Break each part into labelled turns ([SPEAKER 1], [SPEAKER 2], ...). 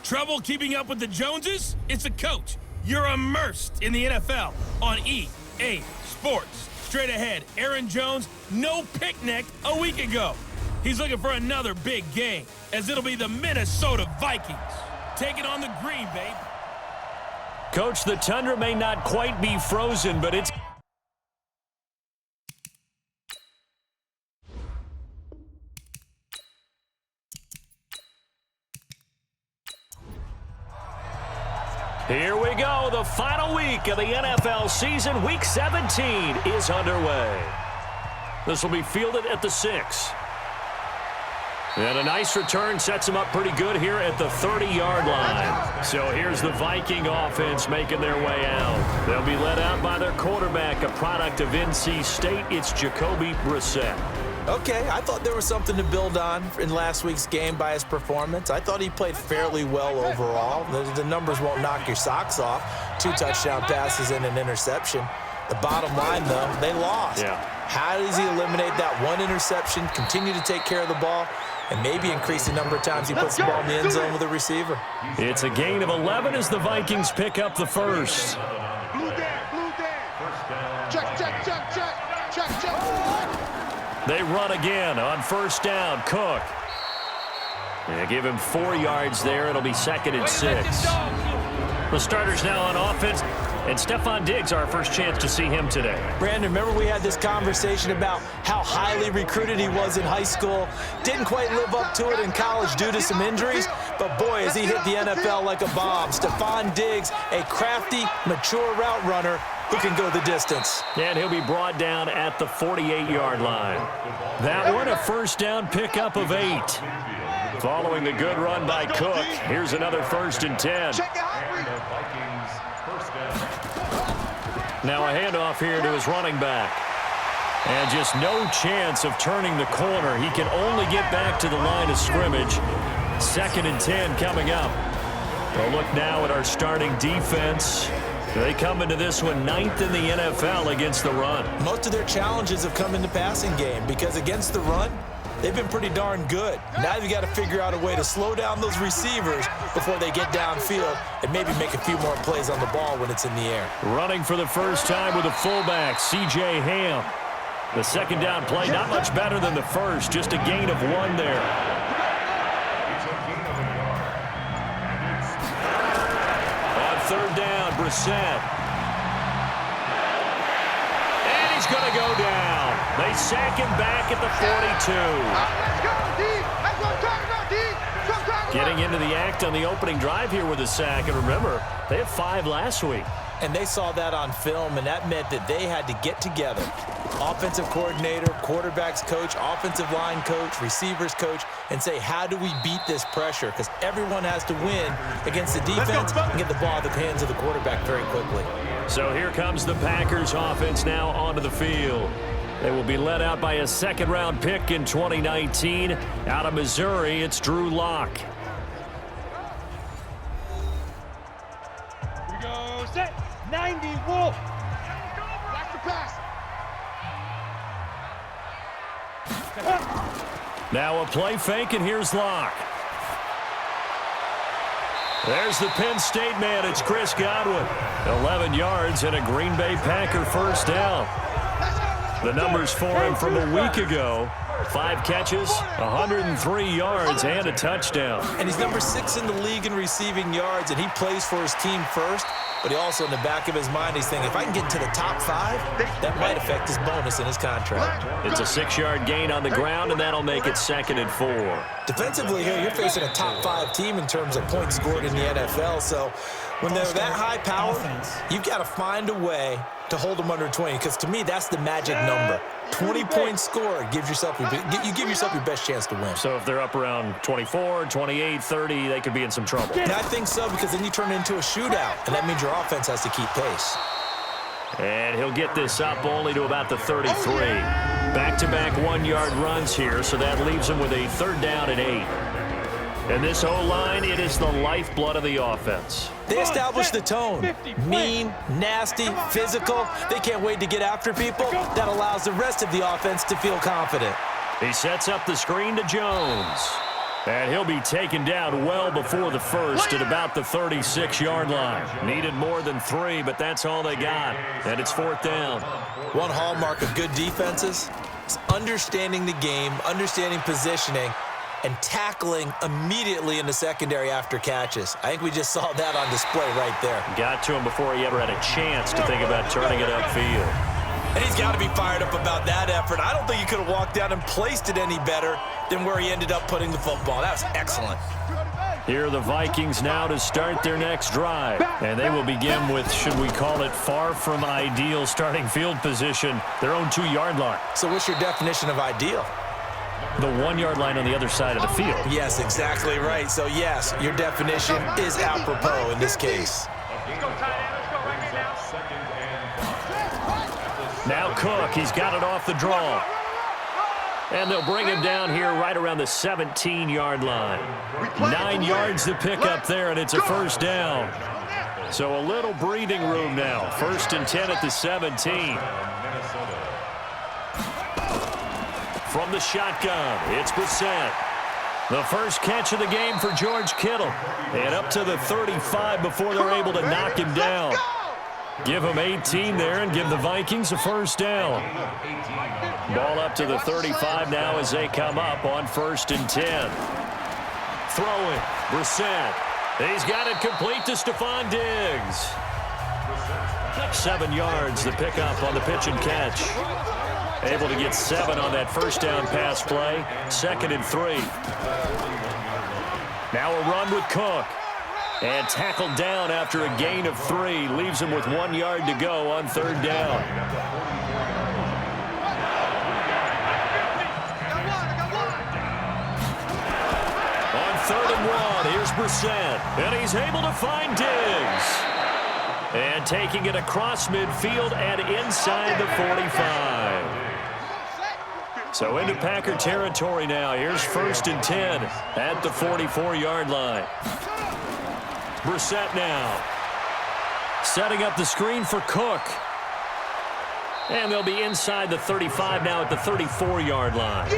[SPEAKER 1] Trouble keeping up with the Joneses? It's a coach. You're immersed in the NFL on EA Sports. Straight ahead, Aaron Jones, no picnic a week ago. He's looking for another big game, as it'll be the Minnesota Vikings taking on the Green Bay.
[SPEAKER 2] Coach, the tundra may not quite be frozen, but it's... Here we go. The final week of the NFL season. Week 17 is underway. This will be fielded at the 6. And a nice return sets him up pretty good here at the 30-yard line. So here's the Viking offense making their way out. They'll be led out by their quarterback, a product of NC State. It's Jacoby Brissett.
[SPEAKER 3] Okay, I thought there was something to build on in last week's game by his performance. I thought he played fairly well overall. The numbers won't knock your socks off. 2 touchdown passes and an interception. The bottom line, though, they lost.
[SPEAKER 2] Yeah.
[SPEAKER 3] How does he eliminate that one interception, continue to take care of the ball, and maybe increase the number of times he puts the ball in the end zone with a receiver?
[SPEAKER 2] It's a gain of 11 as the Vikings pick up the first.
[SPEAKER 4] Blue down. Check.
[SPEAKER 2] They run again on first down. Cook. They give him 4 yards there. It'll be 2nd and 6. The starters now on offense. And Stephon Diggs, our first chance to see him today.
[SPEAKER 3] Brandon, remember we had this conversation about how highly recruited he was in high school. Didn't quite live up to it in college due to some injuries. But, boy, as he hit the NFL like a bomb. Stephon Diggs, a crafty, mature route runner who can go the distance.
[SPEAKER 2] And he'll be brought down at the 48-yard line. That one, a first down pickup of 8. Following the good run by Cook, here's another 1st and 10. Now a handoff here to his running back. And just no chance of turning the corner. He can only get back to the line of scrimmage. 2nd and 10 coming up. We'll look now at our starting defense. They come into this one 9th in the NFL against the run.
[SPEAKER 3] Most of their challenges have come in the passing game because against the run, they've been pretty darn good. Now you've got to figure out a way to slow down those receivers before they get downfield and maybe make a few more plays on the ball when it's in the air.
[SPEAKER 2] Running for the first time with a fullback, C.J. Ham. The 2nd down play, not much better than the first, just a gain of 1 there. On 3rd down, Brissett. And he's going to go down. They sack him back at the 42. Getting into the act on the opening drive here with a sack. And remember, they had 5 last week.
[SPEAKER 3] And they saw that on film, and that meant that they had to get together. Offensive coordinator, quarterbacks coach, offensive line coach, receivers coach, and say, how do we beat this pressure? Because everyone has to win against the defense and get the ball in the hands of the quarterback very quickly.
[SPEAKER 2] So here comes the Packers offense now onto the field. They will be led out by a 2nd-round pick in 2019. Out of Missouri, it's Drew Lock.
[SPEAKER 4] Here we go, set, 90, Wolf. Back to pass.
[SPEAKER 2] Now a play fake, and here's Lock. There's the Penn State man. It's Chris Godwin. 11 yards and a Green Bay Packer first down. The numbers for him from a week ago. 5 catches, 103 yards, and a touchdown.
[SPEAKER 3] And he's number 6 in the league in receiving yards, and he plays for his team first. But he also, in the back of his mind, he's thinking, if I can get to the top 5, that might affect his bonus in his contract.
[SPEAKER 2] It's a 6-yard gain on the ground, and that'll make it 2nd and 4.
[SPEAKER 3] Defensively here, you're facing a top 5 team in terms of points scored in the NFL. So when they're that high power, you've got to find a way to hold them under 20, because to me, that's the magic number. 20-point score gives yourself you give yourself your best chance to win.
[SPEAKER 2] So if they're up around 24, 28, 30, they could be in some trouble.
[SPEAKER 3] And I think so, because then you turn it into a shootout, and that means your offense has to keep pace.
[SPEAKER 2] And he'll get this up only to about the 33. Back-to-back 1-yard runs here, so that leaves him with a 3rd down and 8. And this O-line, it is the lifeblood of the offense.
[SPEAKER 3] They establish the tone. Mean, nasty, physical. They can't wait to get after people. That allows the rest of the offense to feel confident.
[SPEAKER 2] He sets up the screen to Jones. And he'll be taken down well before the first at about the 36-yard line. Needed more than 3, but that's all they got. And it's 4th down.
[SPEAKER 3] One hallmark of good defenses is understanding the game, understanding positioning, and tackling immediately in the secondary after catches. I think we just saw that on display right there.
[SPEAKER 2] Got to him before he ever had a chance to think about turning it upfield.
[SPEAKER 3] And he's got to be fired up about that effort. I don't think he could have walked down and placed it any better than where he ended up putting the football. That was excellent.
[SPEAKER 2] Here are the Vikings now to start their next drive. And they will begin with, should we call it, far from ideal starting field position, their own 2-yard line.
[SPEAKER 3] So what's your definition of ideal?
[SPEAKER 2] The 1-yard line on the other side of the field.
[SPEAKER 3] Yes, exactly right. So, yes, your definition is apropos in this case.
[SPEAKER 2] Now Cook, he's got it off the draw. And they'll bring him down here right around the 17-yard line. 9 yards to pick up there, and it's a 1st down. So a little breathing room now. 1st and 10 at the 17. From the shotgun, it's Brissett. The first catch of the game for George Kittle. And up to the 35 before they're able to knock him down. Give him 18 there and give the Vikings a 1st down. Ball up to the 35 now as they come up on 1st and 10. Throwing, Brissett. He's got it complete to Stephon Diggs. 7 yards the pickup on the pitch and catch. Able to get 7 on that 1st down pass play. 2nd and 3. Now a run with Cook. And tackled down after a gain of 3. Leaves him with 1 yard to go on 3rd down. On 3rd and 1, here's Brissett. And he's able to find Diggs. And taking it across midfield and inside the 45. So into Packer territory now. Here's 1st and 10 at the 44-yard line. Brissett now. Setting up the screen for Cook. And they'll be inside the 35 now at the 34-yard line.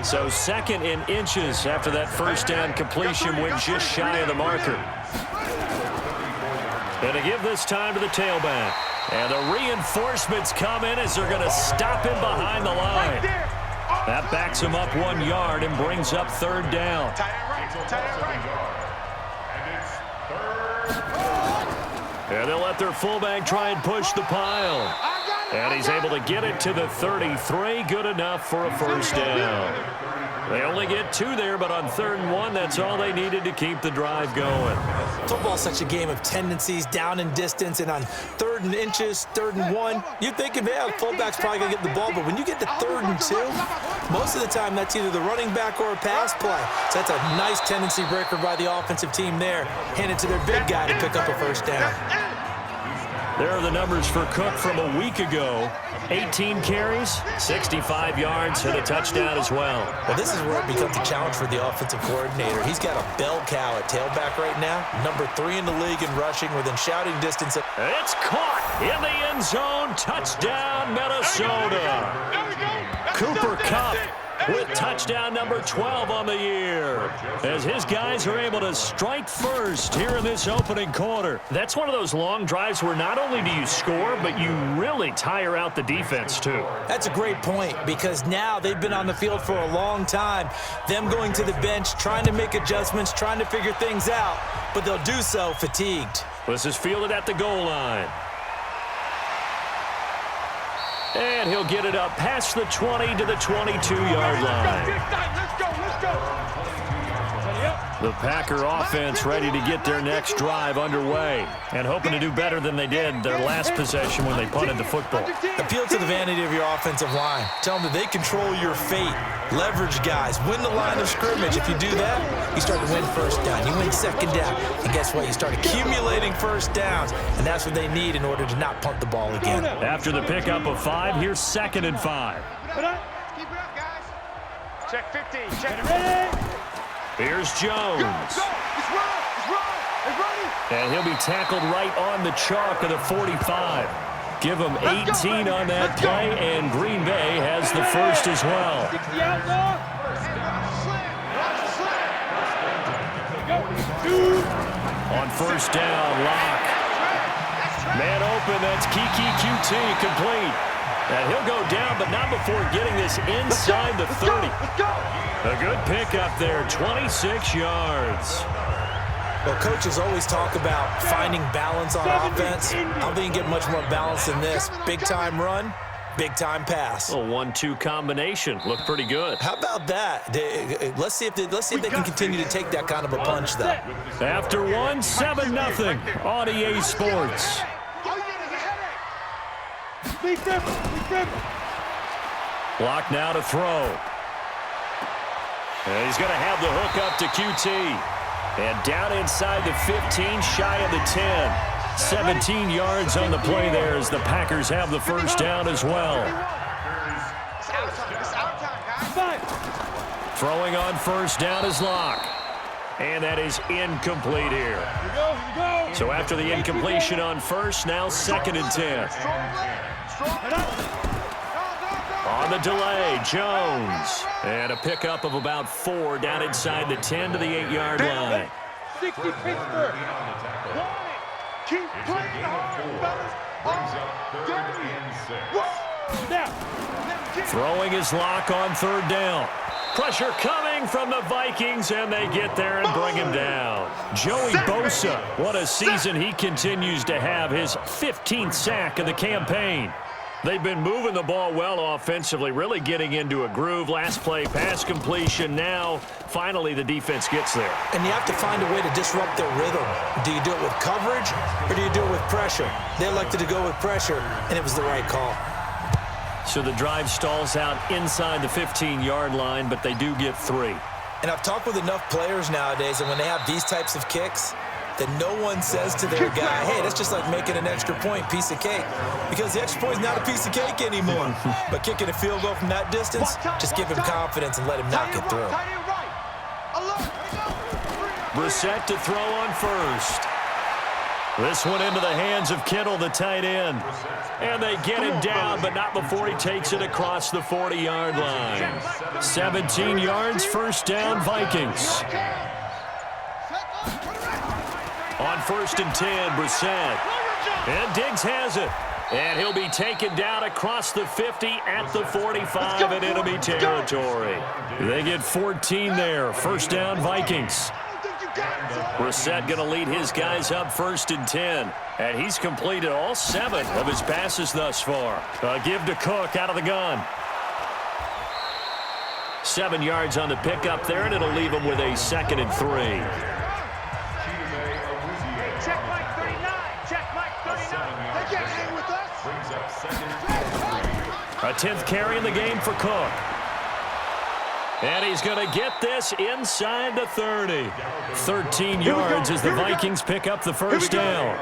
[SPEAKER 2] So 2nd in inches after that 1st down completion went just shy of the marker. And to give this time to the tailback. And the reinforcements come in as they're going to stop him behind the line. That backs him up 1 yard and brings up 3rd down. And they'll let their fullback try and push the pile. And he's able to get it to the 33. Good enough for a 1st down. They only get 2 there, but on 3rd and 1, that's all they needed to keep the drive going.
[SPEAKER 3] Football's such a game of tendencies, down and distance, and on 3rd and inches, 3rd and 1, you're thinking, man, the fullback's probably going to get the ball, but when you get to 3rd and 2, most of the time that's either the running back or a pass play. So that's a nice tendency breaker by the offensive team there, handed to their big guy to pick up a 1st down.
[SPEAKER 2] There are the numbers for Cook from a week ago. 18 carries, 65 yards, and a touchdown as well.
[SPEAKER 3] Well, this is where it becomes a challenge for the offensive coordinator. He's got a bell cow at tailback right now, number 3 in the league in rushing within shouting distance.
[SPEAKER 2] It's caught in the end zone. Touchdown, Minnesota. Cooper Kupp with touchdown number 12 on the year, as his guys are able to strike first here in this opening quarter. That's one of those long drives where not only do you score, but you really tire out the defense too.
[SPEAKER 3] That's a great point, because now they've been on the field for a long time. Them going to the bench, trying to make adjustments, trying to figure things out, but they'll do so fatigued.
[SPEAKER 2] This is fielded at the goal line. And he'll get it up past the 20 to the 22-yard line.
[SPEAKER 4] Let's go.
[SPEAKER 2] The Packer offense ready to get their next drive underway and hoping to do better than they did their last possession when they punted the football.
[SPEAKER 3] Appeal to the vanity of your offensive line. Tell them that they control your fate. Leverage guys. Win the line of scrimmage. If you do that, you start to win 1st down. You win 2nd down. And guess what? You start accumulating 1st downs. And that's what they need in order to not punt the ball again.
[SPEAKER 2] After the pickup of 5, here's 2nd and 5.
[SPEAKER 4] Keep it up, guys. Check 15. Check it ready.
[SPEAKER 2] Here's Jones.
[SPEAKER 4] Go. It's running.
[SPEAKER 2] And he'll be tackled right on the chalk of the 45. Give him 18 on that play, and Green Bay has the 1st as well. On first down, Locke. Man open, that's Kiki QT complete. And he'll go down, but not before getting this inside the 30. A good pickup there, 26 yards.
[SPEAKER 3] Well, coaches always talk about finding balance on offense. I don't think you get much more balance than this. Big-time run, big-time pass.
[SPEAKER 2] A 1-2 combination. Looked pretty good.
[SPEAKER 3] How about that? Let's see if they can continue to take that kind of a punch, though.
[SPEAKER 2] After one, 7-0 on EA Sports. Block now to throw. And he's going to have the hook up to QT. And down inside the 15, shy of the 10. 17 yards on the play there as the Packers have the first down as well. Throwing on first down is Locke. And that is incomplete here. So after the incompletion on first, now 2nd and 10. On the delay, Jones. And a pickup of about 4 down inside the 10 to the 8-yard line.
[SPEAKER 4] 60 Pittsburgh. Keep playing hard, fellas.
[SPEAKER 2] Throwing his Lock on third down. Pressure coming from the Vikings, and they get there and bring him down. Joey Bosa, what a season he continues to have, his 15th sack of the campaign. They've been moving the ball well offensively, really getting into a groove. Last play, pass completion. Now, finally, the defense gets there.
[SPEAKER 3] And you have to find a way to disrupt their rhythm. Do you do it with coverage, or do you do it with pressure? They elected to go with pressure, and it was the right call.
[SPEAKER 2] So the drive stalls out inside the 15-yard line, but they do get 3.
[SPEAKER 3] And I've talked with enough players nowadays, and when they have these types of kicks, that no one says to their guy, hey, that's just like making an extra point, piece of cake. Because the extra point is not a piece of cake anymore. But kicking a field goal from that distance, just give him confidence and let him knock it through.
[SPEAKER 2] Brissett to throw on first. This one into the hands of Kittle, the tight end. And they get him down, but not before he takes it across the 40-yard line. 17 yards, first down, Vikings. On 1st and 10, Brissett. And Diggs has it. And he'll be taken down across the 50 at the 45 in enemy territory. They get 14 there. First down, Vikings. Brissett going to lead his guys up 1st and 10. And he's completed all 7 of his passes thus far. Give to Cook out of the gun. 7 yards on the pickup there, and it'll leave him with a 2nd and 3. A 10th carry in the game for Cook. And he's going to get this inside the 30. 13 yards as the Vikings pick up the first down.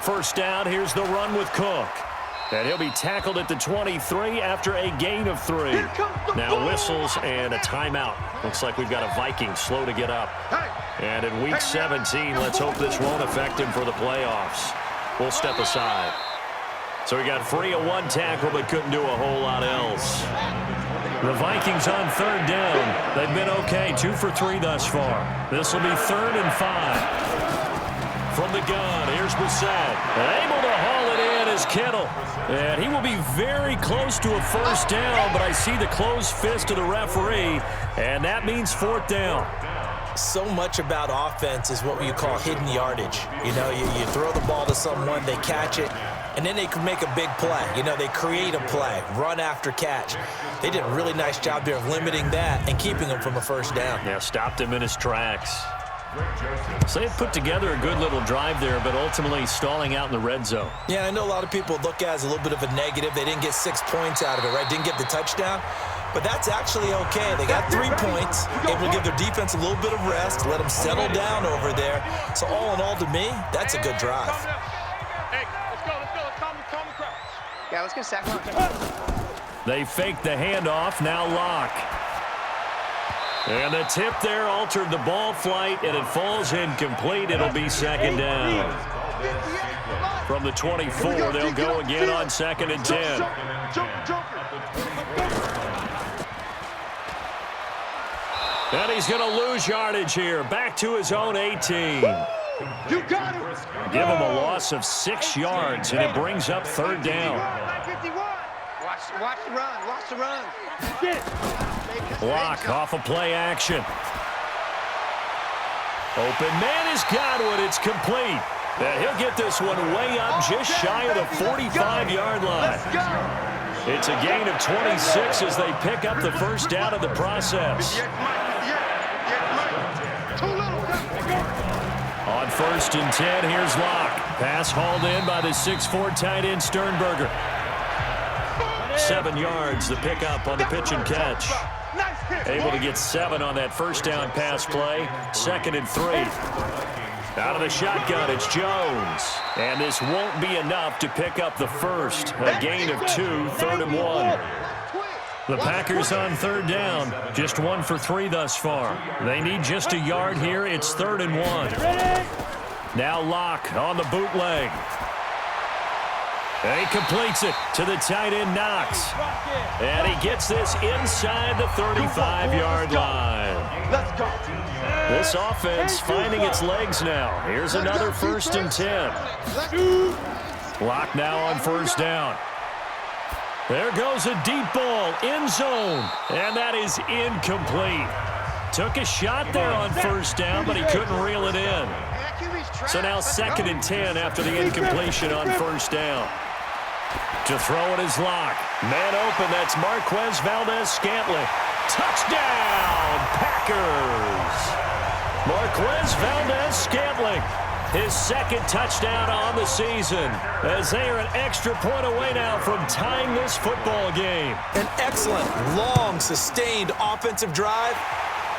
[SPEAKER 2] First down, here's the run with Cook. And he'll be tackled at the 23 after a gain of 3. Now whistles and a timeout. Looks like we've got a Viking slow to get up. And in Week 17, let's hope this won't affect him for the playoffs. We'll step aside. So he got free of 1 tackle, but couldn't do a whole lot else. The Vikings on third down. They've been okay, 2 for 3 thus far. This will be 3rd and 5. From the gun, here's Brissett. Able to haul it in is Kittle. And he will be very close to a first down, but I see the closed fist of the referee, and that means 4th down.
[SPEAKER 3] So much about offense is what you call hidden yardage. You know, you throw the ball to someone, they catch it, and then they can make a big play. You know, they create a play, run after catch. They did a really nice job there of limiting that and keeping him from a first down.
[SPEAKER 2] Yeah, stopped him in his tracks. So they put together a good little drive there, but ultimately stalling out in the red zone.
[SPEAKER 3] Yeah, I know a lot of people look at it as a little bit of a negative. They didn't get 6 points out of it, right? Didn't get the touchdown. But that's actually okay. They got 3 points, able to give their defense a little bit of rest, let them settle down over there. So all in all, to me, that's a good drive.
[SPEAKER 4] Hey, let's go. Let's calm the crowd.
[SPEAKER 5] Yeah, let's get a sack.
[SPEAKER 2] They fake the handoff, now Locke. And the tip there altered the ball flight, and it falls incomplete. It'll be 2nd down. From the 24, they'll go again on 2nd and 10. And he's going to lose yardage here. Back to his own 18.
[SPEAKER 4] You got it.
[SPEAKER 2] Give him a loss of 6 yards, and it brings up 3rd down.
[SPEAKER 4] Watch the run. Watch the run.
[SPEAKER 2] Block off of play action. Open man has got it. It's complete. And he'll get this one way up just shy of the 45-yard line. It's a gain of 26 as they pick up the 1st down in the process. On 1st and 10, here's Locke. Pass hauled in by the 6'4" tight end Sternberger. 7 yards, the pickup on the pitch and catch. Able to get 7 on that 1st down pass play. 2nd and 3. Out of the shotgun, it's Jones. And this won't be enough to pick up the 1st. A gain of 2, 3rd and 1. The Packers on 3rd down. Just 1 for 3 thus far. They need just a yard here. It's 3rd and 1. Now Locke on the bootleg. And he completes it to the tight end Knox. And he gets this inside the 35-yard line. This offense finding its legs now. Here's another 1st and 10. Locke now on 1st down. There goes a deep ball, end zone, and that is incomplete. Took a shot there on 1st down, but he couldn't reel it in. So now 2nd and 10 after the incompletion on 1st down. To throw it is Locke. Man open, that's Marquez Valdez-Scantling. Touchdown, Packers! Marquez Valdez-Scantling. His 2nd touchdown on the season, as they are an extra point away now from tying this football game.
[SPEAKER 3] An excellent, long, sustained offensive drive.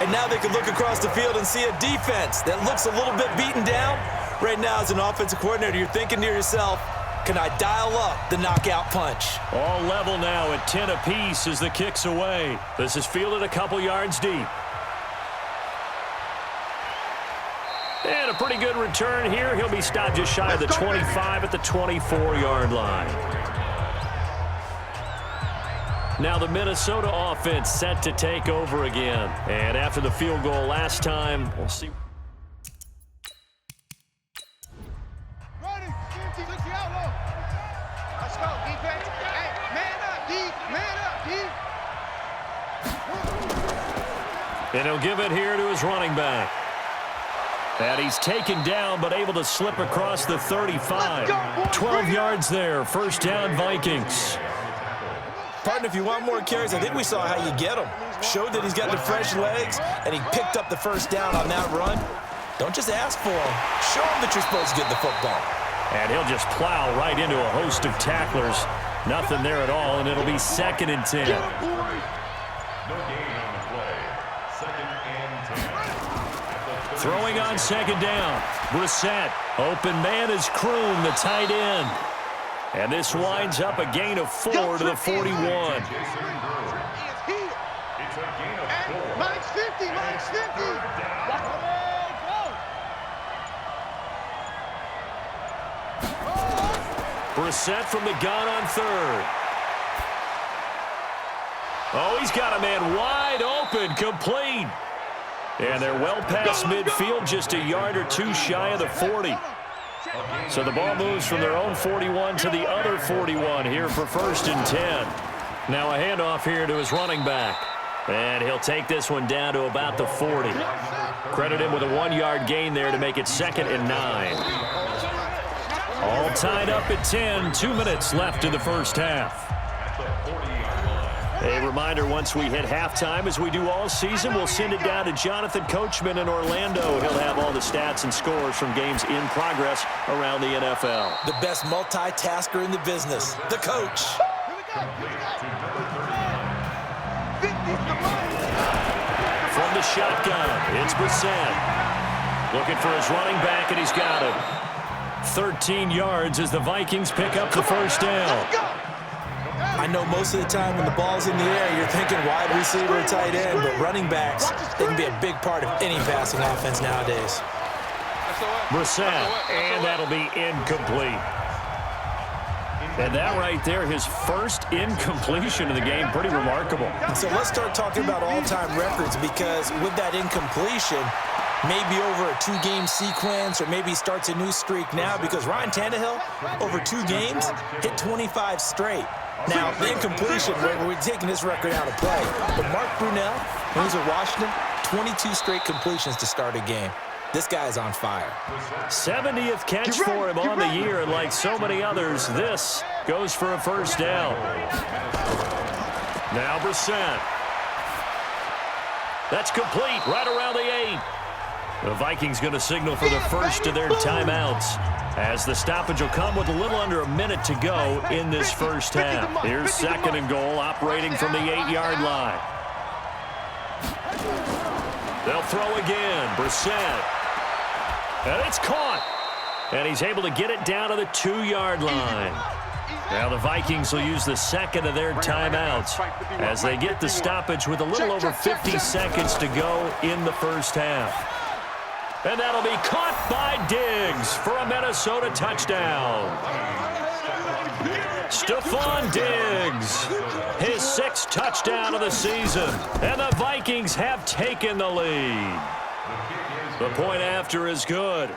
[SPEAKER 3] And now they can look across the field and see a defense that looks a little bit beaten down. Right now, as an offensive coordinator, you're thinking to yourself, can I dial up the knockout punch?
[SPEAKER 2] All level now at 10 apiece as the kick's away. This is fielded a couple yards deep. And a pretty good return here. He'll be stopped just shy of the 25 at the 24-yard line. Now the Minnesota offense set to take over again. And after the field goal last time, we'll see.
[SPEAKER 4] Let's go, defense. Hey, man up, D. Man up, D.
[SPEAKER 2] And he'll give it here to his running back. And he's taken down, but able to slip across the 35. 12 yards there. 1st down, Vikings.
[SPEAKER 3] Partner, if you want more carries, I think we saw how you get them. Showed that he's got the fresh legs, and he picked up the 1st down on that run. Don't just ask for them. Show them that you're supposed to get the football.
[SPEAKER 2] And he'll just plow right into a host of tacklers. Nothing there at all, and it'll be 2nd and 10. Throwing on 2nd down. Brissett. Open man is Kroon, the tight end. And this winds up a gain of 4 to the 41.
[SPEAKER 4] Minus 50, minus 50.
[SPEAKER 2] Brissett from the gun on 3rd. Oh, he's got a man wide open, complete. And they're well past midfield, just a yard or 2 shy of the 40. So the ball moves from their own 41 to the other 41 here for 1st and 10. Now a handoff here to his running back. And he'll take this one down to about the 40. Credit him with a 1-yard gain there to make it 2nd and 9. All tied up at 10. 2 minutes left in the 1st half. A reminder, once we hit halftime, as we do all season, we'll send it down to Jonathan Coachman in Orlando. He'll have all the stats and scores from games in progress around the NFL.
[SPEAKER 3] The best multitasker in the business, the coach.
[SPEAKER 2] From the shotgun, it's Brissett. Looking for his running back, and he's got him. 13 yards as the Vikings pick up the 1st down.
[SPEAKER 3] I know most of the time when the ball's in the air, you're thinking wide receiver or tight end, but running backs, they can be a big part of any passing offense nowadays.
[SPEAKER 2] Brissett, and that'll be incomplete. And that right there, his first incompletion of the game, pretty remarkable.
[SPEAKER 3] So let's start talking about all-time records, because with that incompletion, maybe over a 2-game sequence, or maybe starts a new streak now, because Ryan Tannehill, over 2 games, hit 25 straight. Now, the incompletion, we're taking this record out of play. But Mark Brunell, when he was at Washington, 22 straight completions to start a game. This guy's on fire.
[SPEAKER 2] 70th catch for him on the year, and like so many others, this goes for a first down. Now Brissett. That's complete, right around the 8. The Vikings going to signal for the first of their timeouts, as the stoppage will come with a little under a minute to go in this first half. Here's 2nd and goal, operating from the 8-yard line. They'll throw again. Brissett. And it's caught. And he's able to get it down to the 2-yard line. Now the Vikings will use the 2nd of their timeouts as they get the stoppage with a little over 50 seconds to go in the first half. And that'll be caught by Diggs for a Minnesota touchdown. Stephon Diggs, his 6th touchdown of the season, and the Vikings have taken the lead. The point after is good.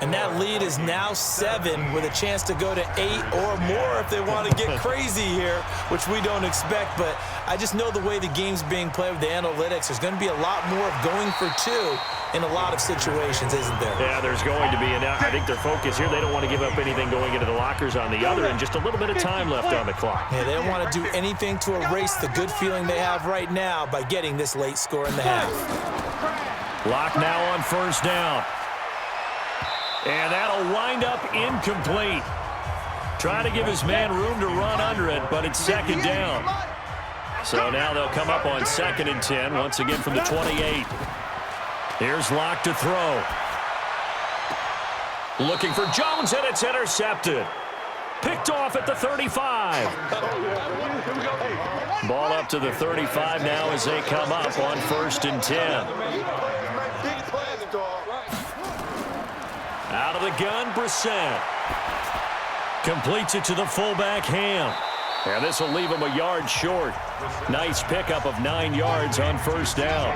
[SPEAKER 3] And that lead is now 7, with a chance to go to 8 or more if they want to get crazy here, which we don't expect. But I just know the way the game's being played with the analytics, there's going to be a lot more of going for 2 in a lot of situations, isn't there?
[SPEAKER 2] Yeah, there's going to be. And I think their focus here, they don't want to give up anything going into the lockers on the other, and just a little bit of time left on the clock.
[SPEAKER 3] Yeah, they don't want to do anything to erase the good feeling they have right now by getting this late score in the half.
[SPEAKER 2] Lock now on first down. And that'll wind up incomplete. Trying to give his man room to run under it, but it's 2nd down. So now they'll come up on 2nd and 10, once again from the 28. Here's Locke to throw. Looking for Jones, and it's intercepted. Picked off at the 35. Ball up to the 35 now as they come up on 1st and 10. Out of the gun, Brissett. Completes it to the fullback, Ham. And this will leave him a yard short. Nice pickup of 9 yards on first down.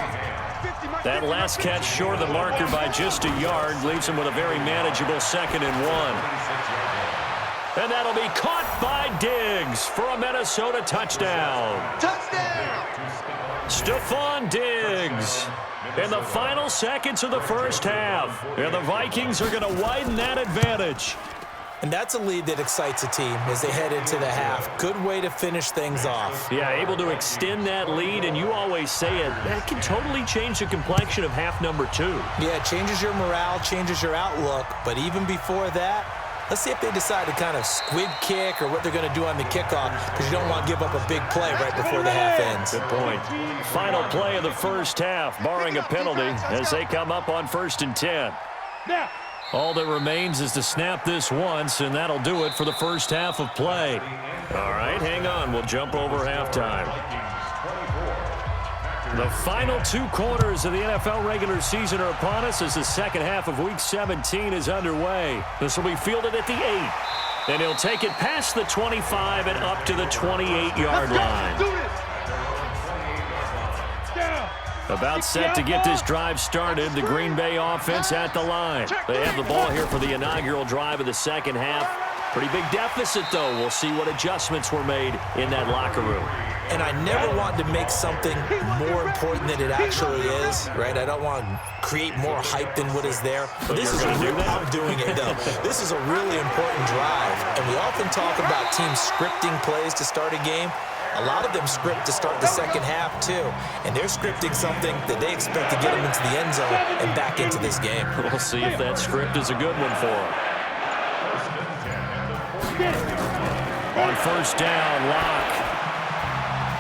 [SPEAKER 2] That last catch short of the marker by just a yard leaves him with a very manageable 2nd and 1. And that'll be caught by Diggs for a Minnesota touchdown.
[SPEAKER 4] Touchdown!
[SPEAKER 2] Stephon Diggs in the final seconds of the first half. And the Vikings are going to widen that advantage.
[SPEAKER 3] And that's a lead that excites a team as they head into the half. Good way to finish things off.
[SPEAKER 2] Yeah, able to extend that lead, and you always say it, that can totally change the complexion of half number 2.
[SPEAKER 3] Yeah, it changes your morale, changes your outlook. But even before that, let's see if they decide to kind of squib kick or what they're going to do on the kickoff, because you don't want to give up a big play right before the half ends.
[SPEAKER 2] Good point. Final play of the first half, barring a penalty, as they come up on 1st and 10.
[SPEAKER 4] Now.
[SPEAKER 2] All that remains is to snap this once, and that'll do it for the first half of play. All right, hang on. We'll jump over halftime. The final 2 quarters of the NFL regular season are upon us as the second half of Week 17 is underway. This will be fielded at the 8. And he'll take it past the 25 and up to the 28-yard line. About set to get this drive started, the Green Bay offense at the line. They have the ball here for the inaugural drive of the second half. Pretty big deficit, though. We'll see what adjustments were made in that locker room.
[SPEAKER 3] And I never want to make something more important than it actually is, right? I don't want to create more hype than what is there. But this is I'm doing it, though. This is a really important drive. And we often talk about teams scripting plays to start a game. A lot of them script to start the second half, too. And they're scripting something that they expect to get them into the end zone and back into this game.
[SPEAKER 2] We'll see if that script is a good one for them. On first down, Locke.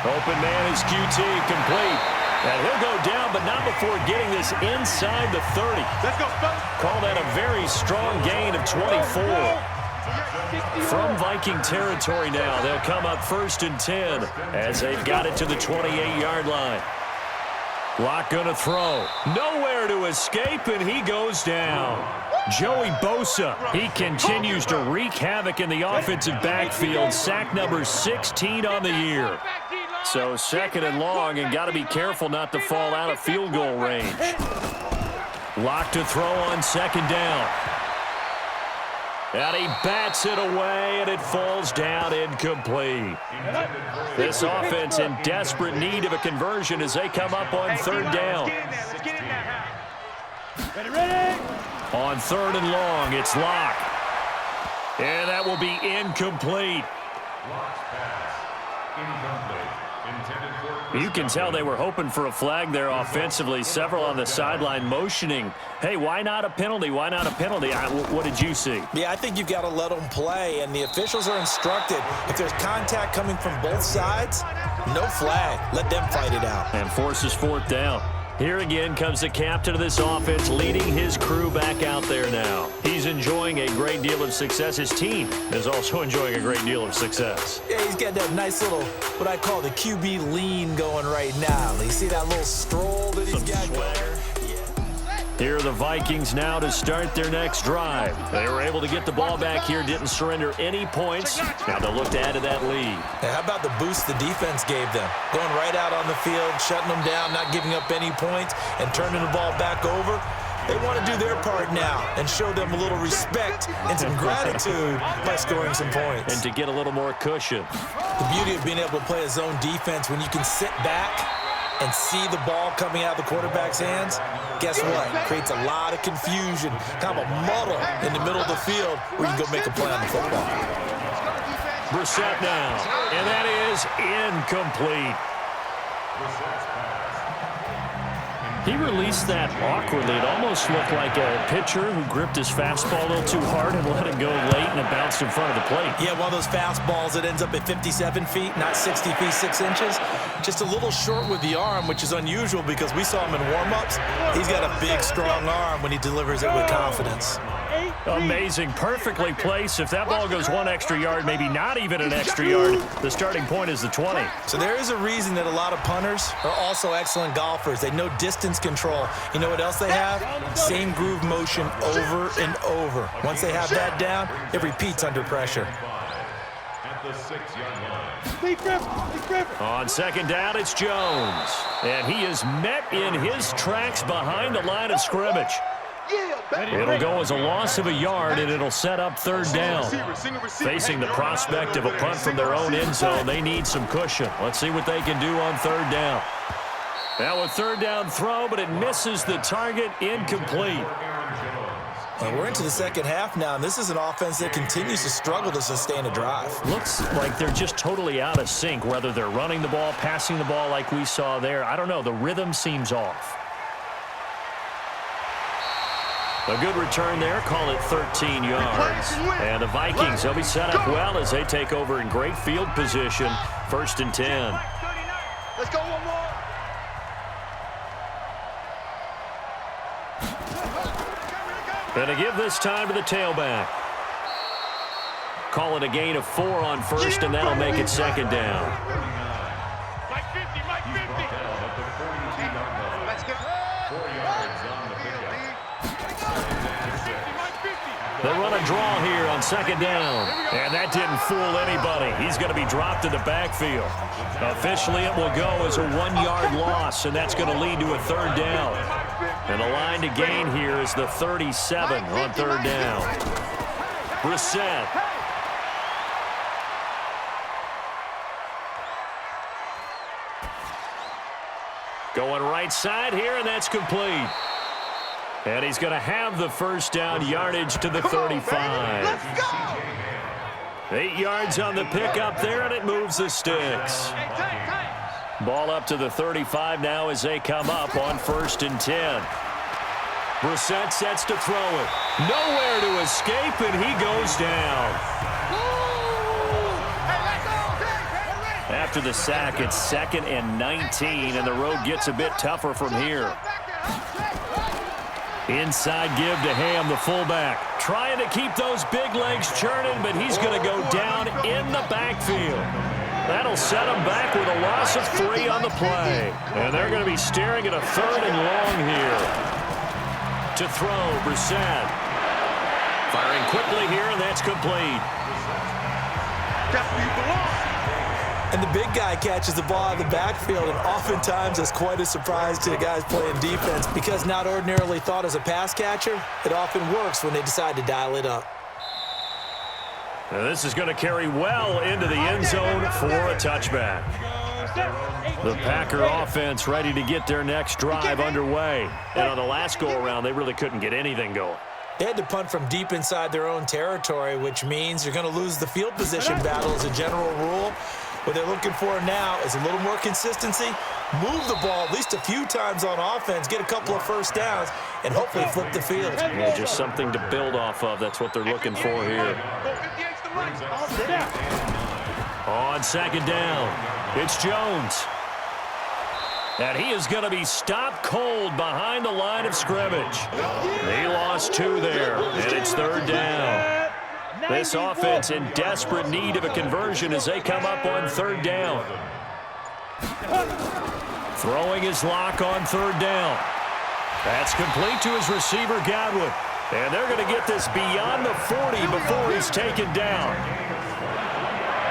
[SPEAKER 2] Open man is QT, complete. And he'll go down, but not before getting this inside the 30.
[SPEAKER 4] Let's go,
[SPEAKER 2] Call that a very strong gain of 24. From Viking territory now, they'll come up 1st and 10 as they've got it to the 28-yard line. Locke gonna throw. Nowhere to escape, and he goes down. Joey Bosa, he continues to wreak havoc in the offensive backfield. Sack number 16 on the year. So second and long, and got to be careful not to fall out of field goal range. Lock to throw on second down. And he bats it away, and it falls down incomplete. This offense in desperate need of a conversion as they come up on third down. On third and long, it's Locke. And that will be incomplete. You can tell they were hoping for a flag there offensively. Several on the sideline motioning, hey, why not a penalty? Why not a penalty? What did you see?
[SPEAKER 3] Yeah, I think you've got to let them play, and the officials are instructed. If there's contact coming from both sides, no flag. Let them fight it out.
[SPEAKER 2] And forces fourth down. Here again comes the captain of this offense, leading his crew back out there now. He's enjoying a great deal of success. His team is also enjoying a great deal of success.
[SPEAKER 3] Yeah, he's got that nice little, what I call the QB lean going right now. You see that little stroll that he's got going?
[SPEAKER 2] Here are the Vikings now to start their next drive. They were able to get the ball back here, didn't surrender any points. Now they'll look to add to that lead.
[SPEAKER 3] Hey, how about the boost the defense gave them? Going right out on the field, shutting them down, not giving up any points, and turning the ball back over. They want to do their part now and show them a little respect and some gratitude by scoring some points.
[SPEAKER 2] And to get a little more cushion.
[SPEAKER 3] The beauty of being able to play a zone defense when you can sit back and see the ball coming out of the quarterback's hands, guess what? Creates a lot of confusion, kind of a muddle in the middle of the field where you can go make a play on the football.
[SPEAKER 2] Brissett now, and that is incomplete. He released that awkwardly. It almost looked like a pitcher who gripped his fastball a little too hard and let it go late, and it bounced in front of the plate.
[SPEAKER 3] Yeah, one of those fastballs that ends up at 57 feet, not 60 feet, 6 inches. Just a little short with the arm, which is unusual because we saw him in warm-ups. He's got a big, strong arm when he delivers it with confidence.
[SPEAKER 2] Amazing. Perfectly placed. If that ball goes one extra yard, maybe not even an extra yard, the starting point is the 20.
[SPEAKER 3] So there is a reason that a lot of punters are also excellent golfers. They know distance control. You know what else they have? Same groove motion over and over. Once they have that down, it repeats under pressure.
[SPEAKER 2] On second down, it's Jones. And he is met in his tracks behind the line of scrimmage. It'll go as a loss of a yard, and it'll set up third down. Facing the prospect of a punt from their own end zone, they need some cushion. Let's see what they can do on third down. Now a third down throw, but it misses the target, incomplete.
[SPEAKER 3] And we're into the second half now, and this is an offense that continues to struggle to sustain a drive.
[SPEAKER 2] Looks like they're just totally out of sync, whether they're running the ball, passing the ball like we saw there. I don't know. The rhythm seems off. A good return there, call it 13 yards. And the Vikings, they'll be set up well as they take over in great field position. First and 10.
[SPEAKER 4] Let's go one more.
[SPEAKER 2] And to give this time to the tailback. Call it a gain of 4 on first, and that'll make it second down.
[SPEAKER 4] Mike 50, Mike 50. Let's go. 4 yards on the pickup.
[SPEAKER 2] They run a draw here on second down. And that didn't fool anybody. He's going to be dropped in the backfield. Officially, it will go as a 1-yard loss, and that's going to lead to a third down. And the line to gain here is the 37 on third down. Brissett. Going right side here, and that's complete. And he's going to have the first down, yardage to the 35.
[SPEAKER 4] Let's go.
[SPEAKER 2] 8 yards on the pickup there, and it moves the sticks. Ball up to the 35 now as they come up on first and 10. Brissett sets to throw it. Nowhere to escape, and he goes down. After the sack, it's 2nd and 19, and the road gets a bit tougher from here. Inside give to Ham, the fullback. Trying to keep those big legs churning, but he's going to go down in the backfield. That'll set him back with a loss of 3 on the play. And they're going to be staring at a 3rd and long here. To throw, Brissett. Firing quickly here, and that's complete.
[SPEAKER 3] And the big guy catches the ball in the backfield, and oftentimes it's quite a surprise to the guys playing defense because not ordinarily thought as a pass catcher, it often works when they decide to dial it up.
[SPEAKER 2] Now this is going to carry well into the end zone for a touchback. The Packer offense ready to get their next drive underway. And on the last go-around, they really couldn't get anything going.
[SPEAKER 3] They had to punt from deep inside their own territory, which means you're going to lose the field position battle as a general rule. What they're looking for now is a little more consistency, move the ball at least a few times on offense, get a couple of first downs, and hopefully flip the field.
[SPEAKER 2] Yeah, just something to build off of. That's what they're looking for here. On second down, it's Jones. And he is going to be stopped cold behind the line of scrimmage. He lost 2 there, and it's third down. This offense in desperate need of a conversion as they come up on third down. Throwing his lock on third down. That's complete to his receiver, Godwin. And they're going to get this beyond the 40 before he's taken down.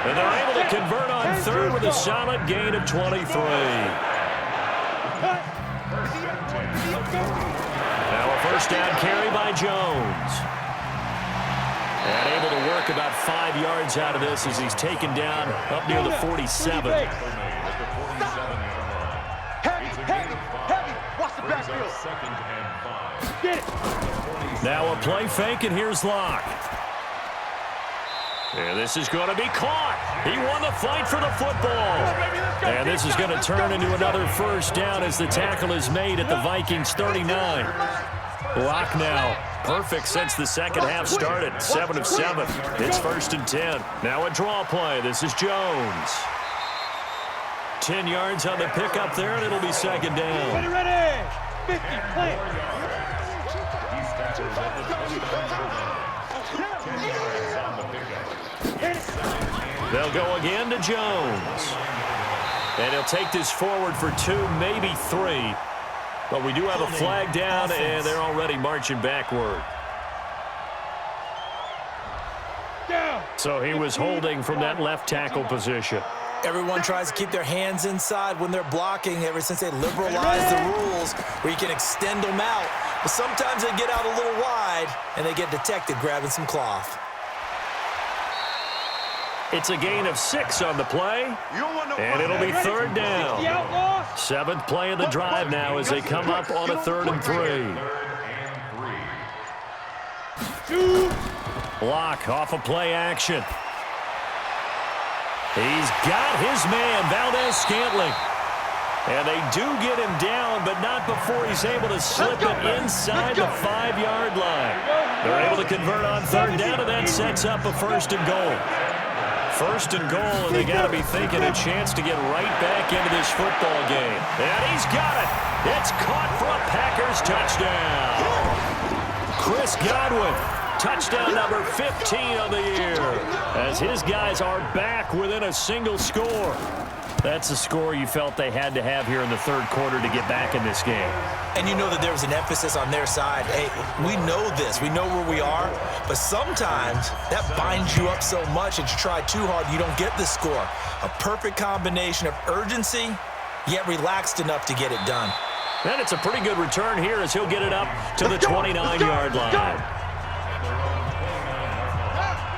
[SPEAKER 2] And they're able to convert on third with a solid gain of 23. Now a first down carry by Jones. And able to work about 5 yards out of this as he's taken down up near the 47. Now a play fake, and here's Locke. And this is going to be caught. He won the fight for the football. And this is going to turn into another first down as the tackle is made at the Vikings 39. Locke now perfect since the second half started. 7 of 7. It's 1st and 10. Now a draw play. This is Jones. 10 yards on the pickup there, and it'll be second down.
[SPEAKER 4] Ready. 50, plant.
[SPEAKER 2] They'll go again to Jones. And he'll take this forward for 2, maybe 3. But we do have a flag down, and they're already marching backward. So he was holding from that left tackle position.
[SPEAKER 3] Everyone tries to keep their hands inside when they're blocking ever since they liberalized the rules where you can extend them out. But sometimes they get out a little wide, and they get detected grabbing some cloth.
[SPEAKER 2] It's a gain of 6 on the play, and it'll be third down. 7th play of the drive now as they come up on a 3rd and 3. Block off of play action. He's got his man, Valdez-Scantling. And they do get him down, but not before he's able to slip it inside the 5-yard line. They're able to convert on third down, and that sets up a 1st and goal. 1st and goal, and they got to be thinking a chance to get right back into this football game. And he's got it. It's caught for a Packers touchdown. Chris Godwin, touchdown number 15 on the year, as his guys are back within a single score. That's a score you felt they had to have here in the 3rd quarter to get back in this game.
[SPEAKER 3] And you know that there was an emphasis on their side. Hey, we know this. We know where we are. But sometimes that binds you up so much that you try too hard, you don't get the score. A perfect combination of urgency, yet relaxed enough to get it done.
[SPEAKER 2] And it's a pretty good return here as he'll get it up to the 29-yard line.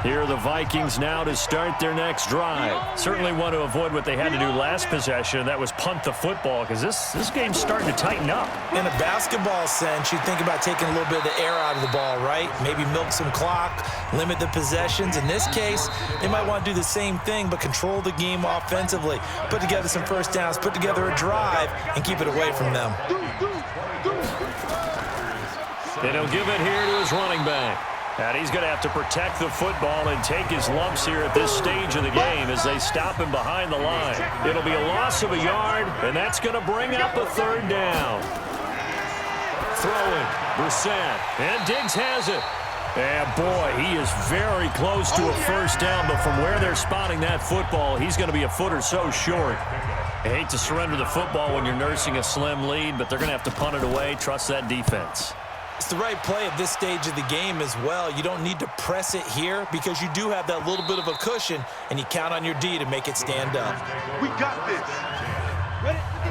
[SPEAKER 2] Here are the Vikings now to start their next drive. Certainly want to avoid what they had to do last possession. That was punt the football, because this game's starting to tighten up.
[SPEAKER 3] In a basketball sense, you think about taking a little bit of the air out of the ball, right? Maybe milk some clock, limit the possessions. In this case, they might want to do the same thing, but control the game offensively. Put together some first downs, put together a drive, and keep it away from them.
[SPEAKER 2] And he'll give it here to his running back. And he's going to have to protect the football and take his lumps here at this stage of the game as they stop him behind the line. It'll be a loss of a yard, and that's going to bring up a 3rd down. Throwing, Brissett, and Diggs has it. And boy, he is very close to a first down, but from where they're spotting that football, he's going to be a foot or so short. I hate to surrender the football when you're nursing a slim lead, but they're going to have to punt it away, trust that defense.
[SPEAKER 3] It's the right play at this stage of the game as well. You don't need to press it here because you do have that little bit of a cushion, and you count on your D to make it stand up.
[SPEAKER 4] We got this.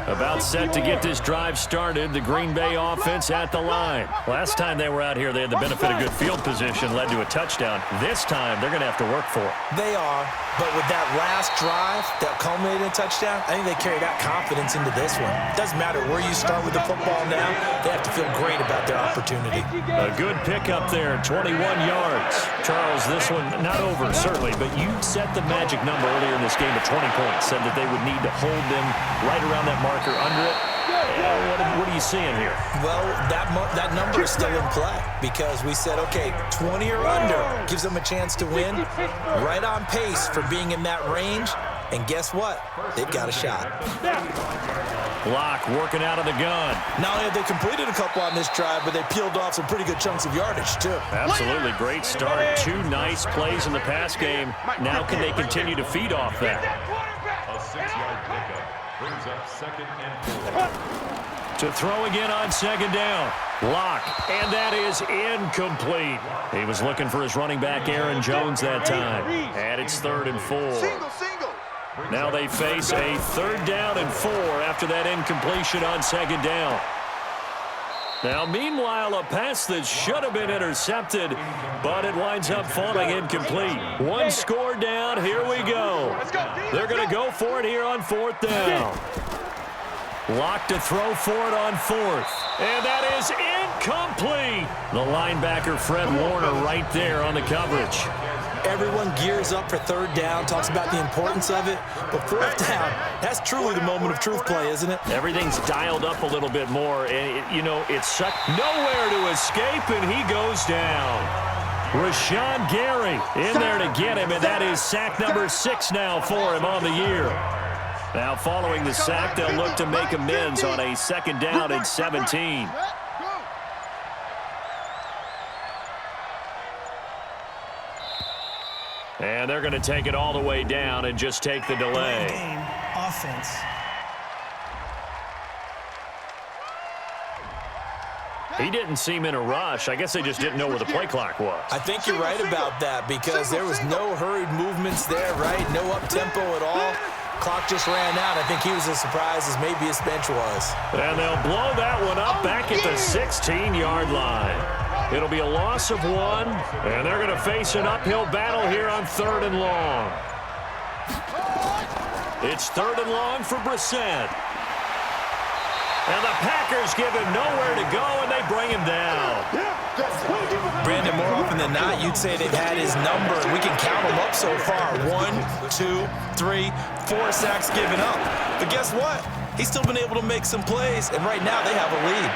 [SPEAKER 2] About set to get this drive started, the Green Bay offense at the line. Last time they were out here, they had the benefit of good field position, led to a touchdown. This time, they're going to have to work for it.
[SPEAKER 3] They are, but with that last drive that culminated in a touchdown, I think they carry that confidence into this one. It doesn't matter where you start with the football now. They have to feel great about their opportunity.
[SPEAKER 2] A good pickup there, 21 yards. Charles, this one not over, certainly, but you set the magic number earlier in this game at 20 points, said that they would need to hold them right around that marker under it. What are you seeing here?
[SPEAKER 3] Well, that number is still in play because we said, okay, 20 or under gives them a chance to win. Right on pace for being in that range. And guess what? They've got a shot.
[SPEAKER 2] Locke working out of the gun.
[SPEAKER 3] Not only have they completed a couple on this drive, but they peeled off some pretty good chunks of yardage, too.
[SPEAKER 2] Absolutely. Great start. 2 nice plays in the pass game. Now can they continue to feed off that?
[SPEAKER 5] A 6-yard pickup brings up 2nd and 4.
[SPEAKER 2] To throw again on 2nd down. Locke, and that is incomplete. He was looking for his running back, Aaron Jones, that time. And it's 3rd and 4.
[SPEAKER 4] Single.
[SPEAKER 2] Now they face a 3rd down and 4 after that incompletion on 2nd down. Now, meanwhile, a pass that should have been intercepted, but it winds up falling incomplete. 1 score down. Here we go. They're going to go for it here on 4th down. Locke to throw for it on 4th. And that is incomplete. The linebacker, Fred Warner, right there on the coverage.
[SPEAKER 3] Everyone gears up for 3rd down, talks about the importance of it. But 4th down, that's truly the moment of truth play, isn't it?
[SPEAKER 2] Everything's dialed up a little bit more. And, it's such nowhere to escape, and he goes down. Rashawn Gary in there to get him, and that is sack number 6 now for him on the year. Now, following the sack, they'll look to make amends on a 2nd down and 17. And they're going to take it all the way down and just take the delay.
[SPEAKER 6] Game offense.
[SPEAKER 2] He didn't seem in a rush. I guess they just didn't know where the play clock was.
[SPEAKER 3] I think you're right about that because there was no hurried movements there, right? No up-tempo at all. Clock just ran out. I think he was as surprised as maybe his bench was.
[SPEAKER 2] And they'll blow that one up back at the 16-yard line. It'll be a loss of 1, and they're going to face an uphill battle here on 3rd and long. It's 3rd and long for Brissett. And the Packers give him nowhere to go, and they bring him down.
[SPEAKER 3] Brandon, more often than not, you'd say they've had his number. We can count them up so far. 1, 2, 3, 4 sacks given up. But guess what? He's still been able to make some plays, and right now they have a lead.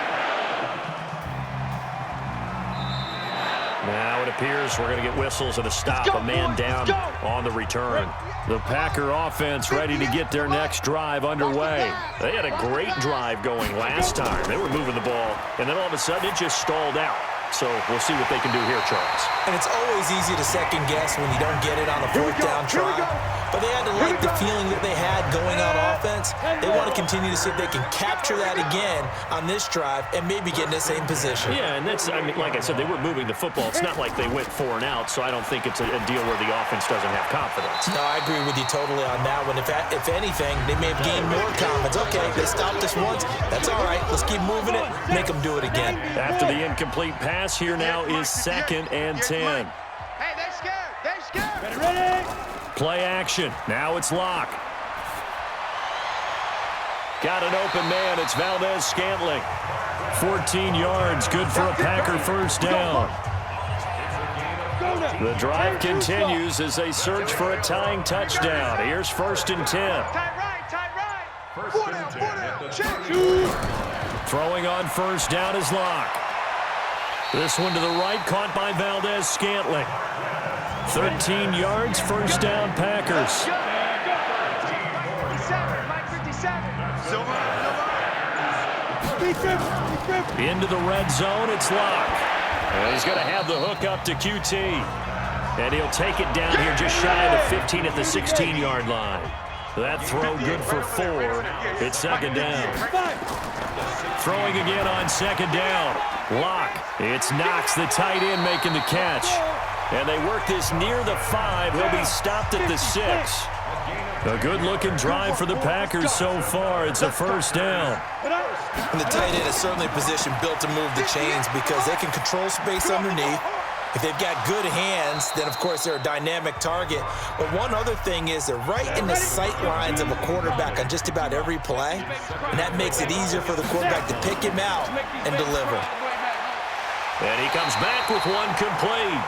[SPEAKER 2] Now it appears we're going to get whistles and a stop. A man down on the return. The Packer offense ready to get their next drive underway. They had a great drive going last time. They were moving the ball, and then all of a sudden it just stalled out. So we'll see what they can do here, Charles.
[SPEAKER 3] And it's always easy to second guess when you don't get it on a 4th down try. But they had to like the feeling that they had going on offense. They want to continue to see if they can capture that again on this drive and maybe get in the same position.
[SPEAKER 2] Yeah, and that's, like I said, they were moving the football. It's not like they went 4 and out, so I don't think it's a deal where the offense doesn't have confidence.
[SPEAKER 3] No, I agree with you totally on that one. If anything, they may have gained more confidence. Okay, they stopped us once. That's all right. Let's keep moving it. Make them do it again.
[SPEAKER 2] After the incomplete pass, here now is 2nd and 10.
[SPEAKER 4] Hey, they're scared. They're scared. Ready?
[SPEAKER 2] Play action. Now it's Locke. Got an open man. It's Valdez Scantling. 14 yards. Good for a Packer 1st down. The drive continues as they search for a tying touchdown. Here's 1st and 10.
[SPEAKER 4] Tight right. 4 down.
[SPEAKER 2] Throwing on 1st down is Locke. This one to the right, caught by Valdez Scantling. 13 yards, 1st down, Packers.
[SPEAKER 4] 57.
[SPEAKER 2] Into the red zone, it's Locke. And he's going to have the hook up to QT. And he'll take it down here just shy of the 15 at the 16-yard line. That throw good for 4. It's 2nd down. Throwing again on second down. Lock. It's Knox, the tight end, making the catch. And they work this near the 5. He'll be stopped at the 6. A good-looking drive for the Packers so far. It's a first down.
[SPEAKER 3] And the tight end is certainly a position built to move the chains because they can control space underneath. If they've got good hands, then, of course, they're a dynamic target. But one other thing is they're right in the sight lines of a quarterback on just about every play, and that makes it easier for the quarterback to pick him out and deliver.
[SPEAKER 2] And he comes back with one complete.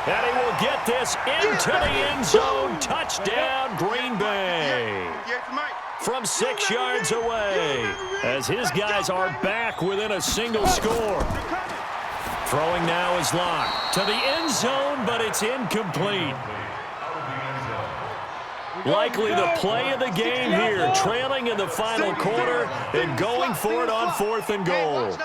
[SPEAKER 2] And he will get this into the end zone. Touchdown, Green Bay. From 6 yards away, as his guys are back within a single score. Throwing now is Lock to the end zone, but it's incomplete. Likely the play of the game here, trailing in the final quarter and going for it on 4th and goal.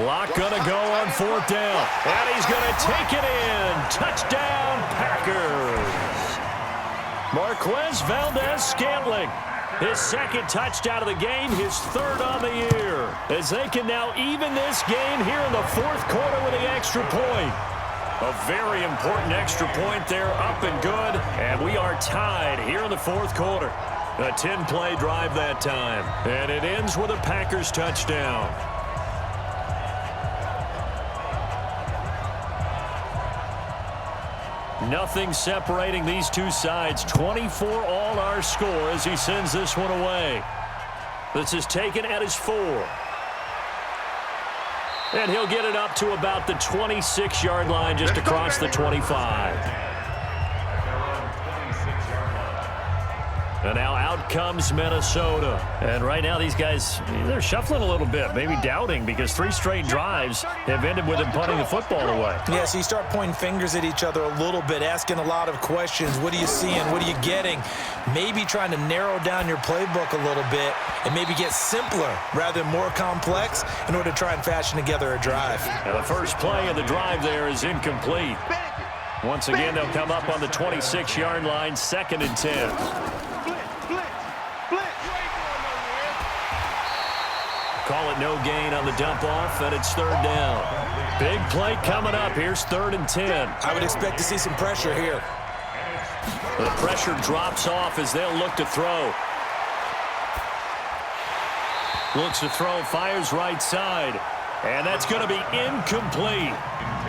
[SPEAKER 2] Lock gonna go on 4th down, and he's gonna take it in. Touchdown, Packers. Marquez Valdez-Scantling. His 2nd touchdown of the game, his 3rd on the year. As they can now even this game here in the 4th quarter with the extra point. A very important extra point there, up and good. And we are tied here in the 4th quarter. A 10-play drive that time. And it ends with a Packers touchdown. Nothing separating these two sides. 24 all our score as he sends this one away. This is taken at his 4. And he'll get it up to about the 26-yard line just across the 25. And now out comes Minnesota. And right now these guys, they're shuffling a little bit, maybe doubting, because 3 straight drives have ended with them punting the football away.
[SPEAKER 3] Yeah, so you start pointing fingers at each other a little bit, asking a lot of questions. What are you seeing? What are you getting? Maybe trying to narrow down your playbook a little bit and maybe get simpler rather than more complex in order to try and fashion together a drive.
[SPEAKER 2] And the first play of the drive there is incomplete. Once again, they'll come up on the 26-yard line, 2nd and 10. Call it no gain on the dump off, and it's 3rd down. Big play coming up. Here's 3rd and 10.
[SPEAKER 3] I would expect to see some pressure here.
[SPEAKER 2] The pressure drops off as they'll look to throw. Looks to throw, fires right side. And that's going to be incomplete.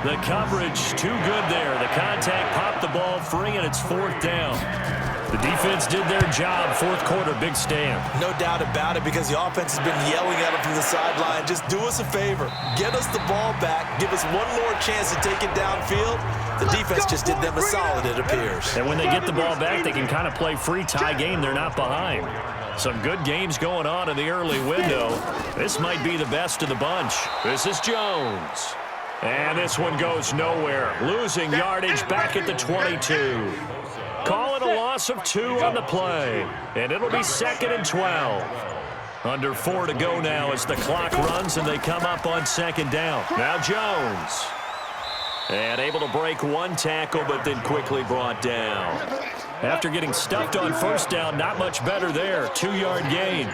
[SPEAKER 2] The coverage too good there. The contact popped the ball free, and it's 4th down. The defense did their job. 4th quarter, big stand.
[SPEAKER 3] No doubt about it, because the offense has been yelling at them from the sideline. Just do us a favor. Get us the ball back. Give us one more chance to take it downfield. The defense just did them a solid, it appears.
[SPEAKER 2] And when they get the ball back, they can kind of play free tie game. They're not behind. Some good games going on in the early window. This might be the best of the bunch. This is Jones. And this one goes nowhere. Losing yardage back at the 22. Call it a loss of 2 on the play. And it'll be 2nd and 12. Under 4 to go now as the clock runs and they come up on 2nd down. Now Jones. And able to break 1 tackle, but then quickly brought down. After getting stuffed on 1st down, not much better there. 2-yard gain.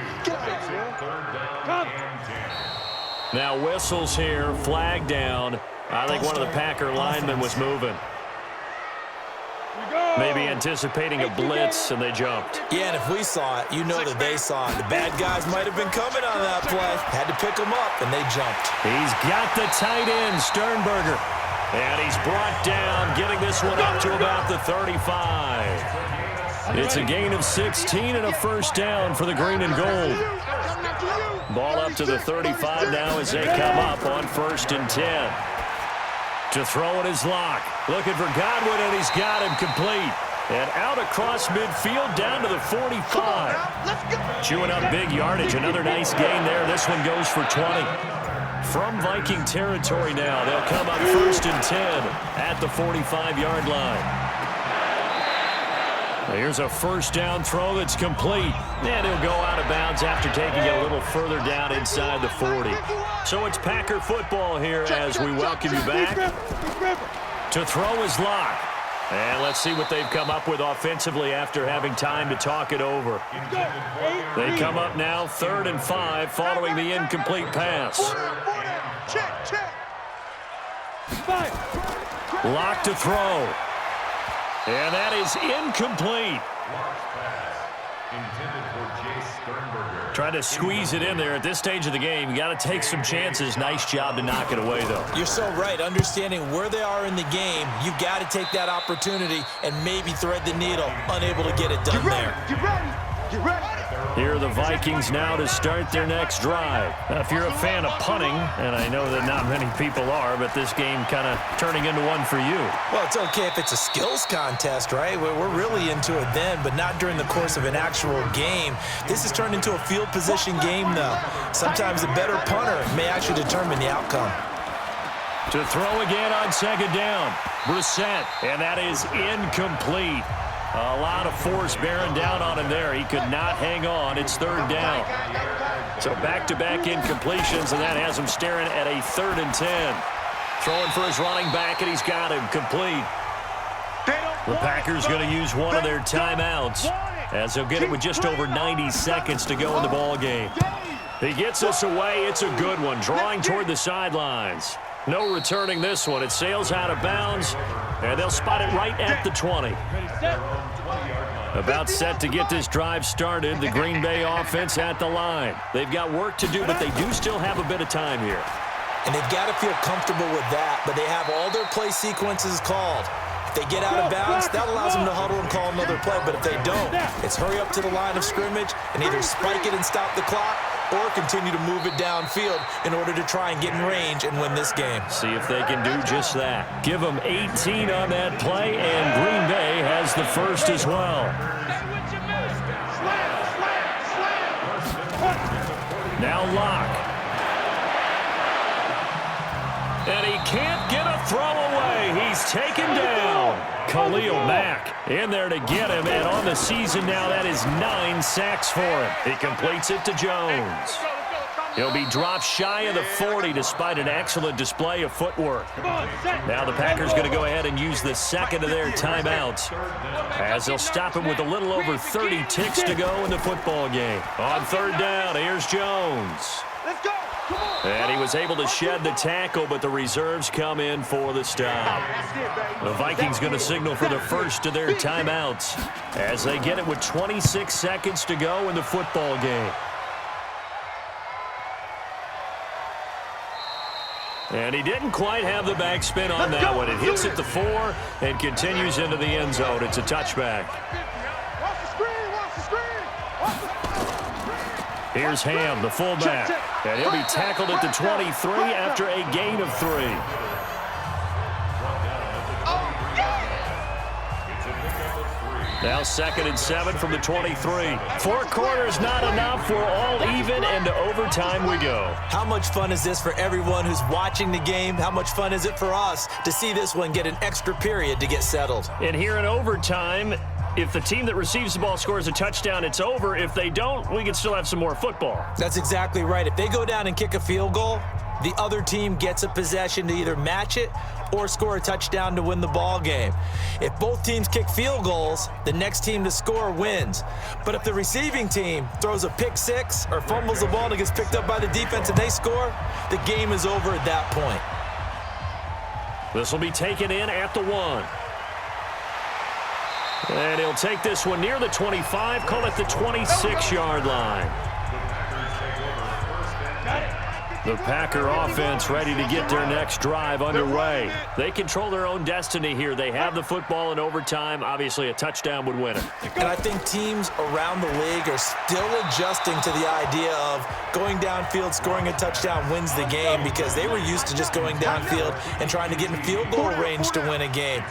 [SPEAKER 2] Now whistles here, flag down. I think one of the Packer linemen was moving. Maybe anticipating a blitz, and they jumped.
[SPEAKER 3] Yeah, and if we saw it, you know that they saw it. The bad guys might have been coming on that play. Had to pick them up, and they jumped.
[SPEAKER 2] He's got the tight end, Sternberger. And he's brought down, getting this one up to about the 35. It's a gain of 16 and a 1st down for the green and gold. Ball up to the 35 now as they come up on 1st and 10. To throw it is Lock. Looking for Godwin, and he's got him complete. And out across midfield down to the 45. Chewing up big yardage. Another nice gain there. This one goes for 20. From Viking territory now, they'll come up 1st and 10 at the 45-yard line. Here's a 1st down throw that's complete. And he'll go out of bounds after taking it a little further down inside the 40. So it's Packer football here as we welcome you back. To throw is Lock. And let's see what they've come up with offensively after having time to talk it over. They come up now 3rd and 5 following the incomplete pass.
[SPEAKER 4] Check.
[SPEAKER 2] Lock to throw. And that is incomplete. Trying to squeeze it in there at this stage of the game. You got to take some chances. Nice job to knock it away, though.
[SPEAKER 3] You're so right. Understanding where they are in the game, you've got to take that opportunity and maybe thread the needle. Unable to get it done there.
[SPEAKER 4] Get ready.
[SPEAKER 2] Here are the Vikings now to start their next drive. Now, if you're a fan of punting, and I know that not many people are, but this game kind of turning into one for you.
[SPEAKER 3] Well, it's okay if it's a skills contest, right? We're really into it then, but not during the course of an actual game. This has turned into a field position game, though. Sometimes the better punter may actually determine the outcome.
[SPEAKER 2] To throw again on 2nd down. Brissett, and that is incomplete. A lot of force bearing down on him there. He could not hang on. It's 3rd down. So back-to-back incompletions, and that has him staring at a 3rd and 10. Throwing for his running back, and he's got him complete. The Packers going to use one of their timeouts as they'll get it with just over 90 seconds to go in the ball game. He gets us away. It's a good one, drawing toward the sidelines. No returning this one. It sails out of bounds, and they'll spot it right at the 20. About set to get this drive started. The Green Bay offense at the line. They've got work to do, but they do still have a bit of time here.
[SPEAKER 3] And they've got to feel comfortable with that, but they have all their play sequences called. If they get out of bounds, that allows them to huddle and call another play, but if they don't, it's hurry up to the line of scrimmage and either spike it and stop the clock or continue to move it downfield in order to try and get in range and win this game.
[SPEAKER 2] See if they can do just that. Give them 18 on that play, and Green Bay has the first as well. Now Locke. And he can't get a throw away. He's taken down. Khalil Mack in there to get him, and on the season now, that is 9 sacks for him. He completes it to Jones. He'll be dropped shy of the 40 despite an excellent display of footwork. Now the Packers going to go ahead and use the second of their timeouts as they'll stop him with a little over 30 ticks to go in the football game. On 3rd down, here's Jones.
[SPEAKER 4] Let's go.
[SPEAKER 2] And he was able to shed the tackle, but the reserves come in for the stop. The Vikings going to signal for the first of their timeouts as they get it with 26 seconds to go in the football game. And he didn't quite have the backspin on that one. It hits at the 4 and continues into the end zone. It's a touchback. Here's Ham, the fullback, and he'll be tackled at the 23 after a gain of 3. Now 2nd and 7 from the 23. 4 quarters not enough. We're all even, and to overtime we go.
[SPEAKER 3] How much fun is this for everyone who's watching the game? How much fun is it for us to see this one get an extra period to get settled?
[SPEAKER 2] And here in overtime, if the team that receives the ball scores a touchdown, it's over. If they don't, we can still have some more football.
[SPEAKER 3] That's exactly right. If they go down and kick a field goal, the other team gets a possession to either match it or score a touchdown to win the ball game. If both teams kick field goals, the next team to score wins. But if the receiving team throws a pick 6 or fumbles the ball and it gets picked up by the defense and they score, the game is over at that point.
[SPEAKER 2] This will be taken in at the 1. And he'll take this one near the 25, call it the 26-yard line. The Packer offense ready to get their next drive underway. They control their own destiny here. They have the football in overtime. Obviously, a touchdown would win it.
[SPEAKER 3] And I think teams around the league are still adjusting to the idea of going downfield, scoring a touchdown wins the game, because they were used to just going downfield and trying to get in field goal range to win a game.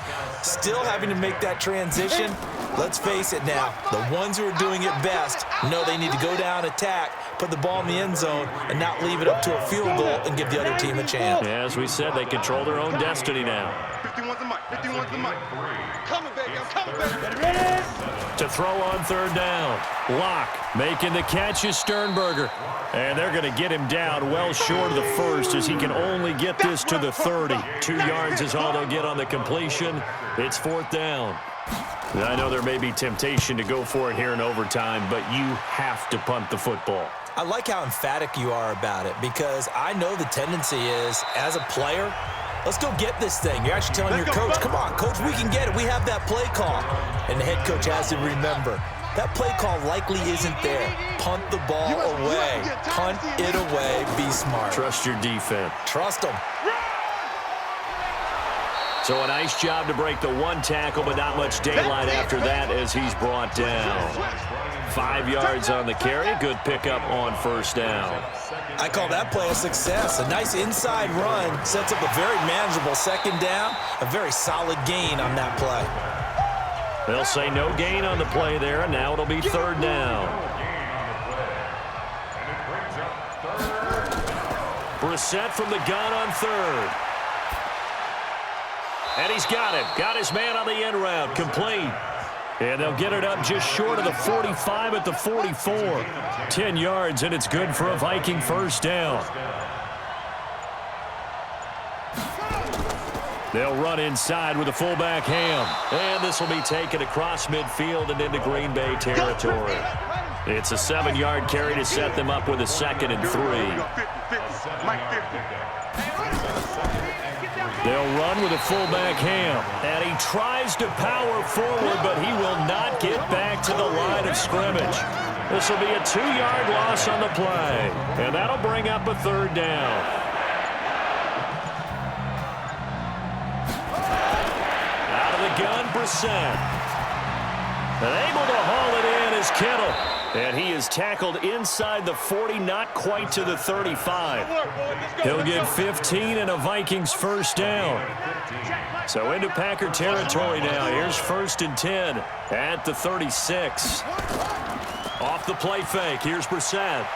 [SPEAKER 3] Still having to make that transition. Let's face it now, the ones who are doing it best know they need to go down, attack, put the ball in the end zone, and not leave it up to a field goal and give the other team a chance.
[SPEAKER 2] As we said, they control their own destiny now.
[SPEAKER 4] 51's the mic. 51's the mic. Coming, baby. I'm coming, baby. Ready?
[SPEAKER 2] To throw on third down. Locke making the catch is Sternberger. And they're going to get him down well short of the first as he can only get this to the 30. 2 yards is all they'll get on the completion. It's fourth down. I know there may be temptation to go for it here in overtime, but you have to punt the football.
[SPEAKER 3] I like how emphatic you are about it because I know the tendency is, as a player, let's go get this thing. You're actually telling your coach, come on, coach, we can get it. We have that play call. And the head coach has to remember, that play call likely isn't there. Punt the ball away. Punt it away. Be smart.
[SPEAKER 2] Trust your defense.
[SPEAKER 3] Trust them.
[SPEAKER 2] So a nice job to break the one tackle, but not much daylight after that as he's brought down. 5 yards on the carry. Good pickup on first down.
[SPEAKER 3] I call that play a success. A nice inside run sets up a very manageable second down. A very solid gain on that play.
[SPEAKER 2] They'll say no gain on the play there, and now it'll be third down. Brissett from the gun on third. And he's got him. Got his man on the end route. Complete. And they'll get it up just short of the 45 at the 44. 10 yards, and it's good for a Viking first down. They'll run inside with the fullback Ham. And this will be taken across midfield and into Green Bay territory. It's a 7-yard carry to set them up with a 2nd and 3. They'll run with a fullback Ham. And he tries to power forward, but he will not get back to the line of scrimmage. This will be a 2-yard loss on the play. And that'll bring up a third down. Out of the gun, Brissett. And able to haul it in is Kittle. And he is tackled inside the 40, not quite to the 35. He'll get 15 and a Vikings first down. So into Packer territory now. Here's 1st and 10 at the 36. Off the play fake. Here's Brissett.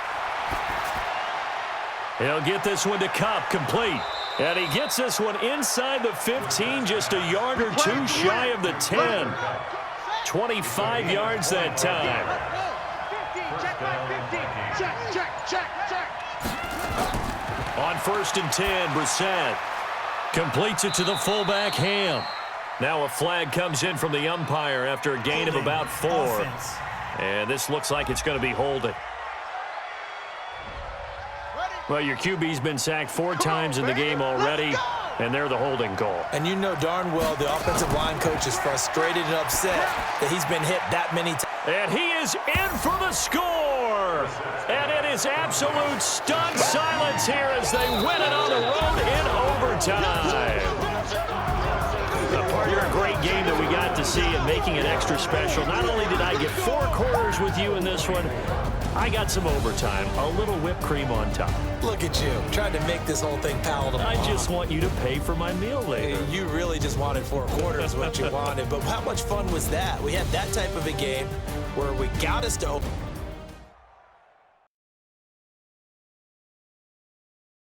[SPEAKER 2] He'll get this one to Kupp, complete. And he gets this one inside the 15, just a yard or two shy of the 10. 25 yards that time. On 1st and 10, Brissett completes it to the fullback Ham. Now a flag comes in from the umpire after a gain of about 4. And this looks like it's going to be holding. Well, your QB's been sacked 4 times in the game already, and they're the holding call.
[SPEAKER 3] And you know darn well the offensive line coach is frustrated and upset that he's been hit that many times.
[SPEAKER 2] And he is in for the score. And it is absolute stunned silence here as they win it on the road in overtime. Partner, a great game that we got to see and making it extra special. Not only did I get 4 quarters with you in this one, I got some overtime, a little whipped cream on top.
[SPEAKER 3] Look at you, trying to make this whole thing palatable.
[SPEAKER 2] I just want you to pay for my meal later.
[SPEAKER 3] You really just wanted 4 quarters, what you wanted. But how much fun was that? We had that type of a game where we got us to open.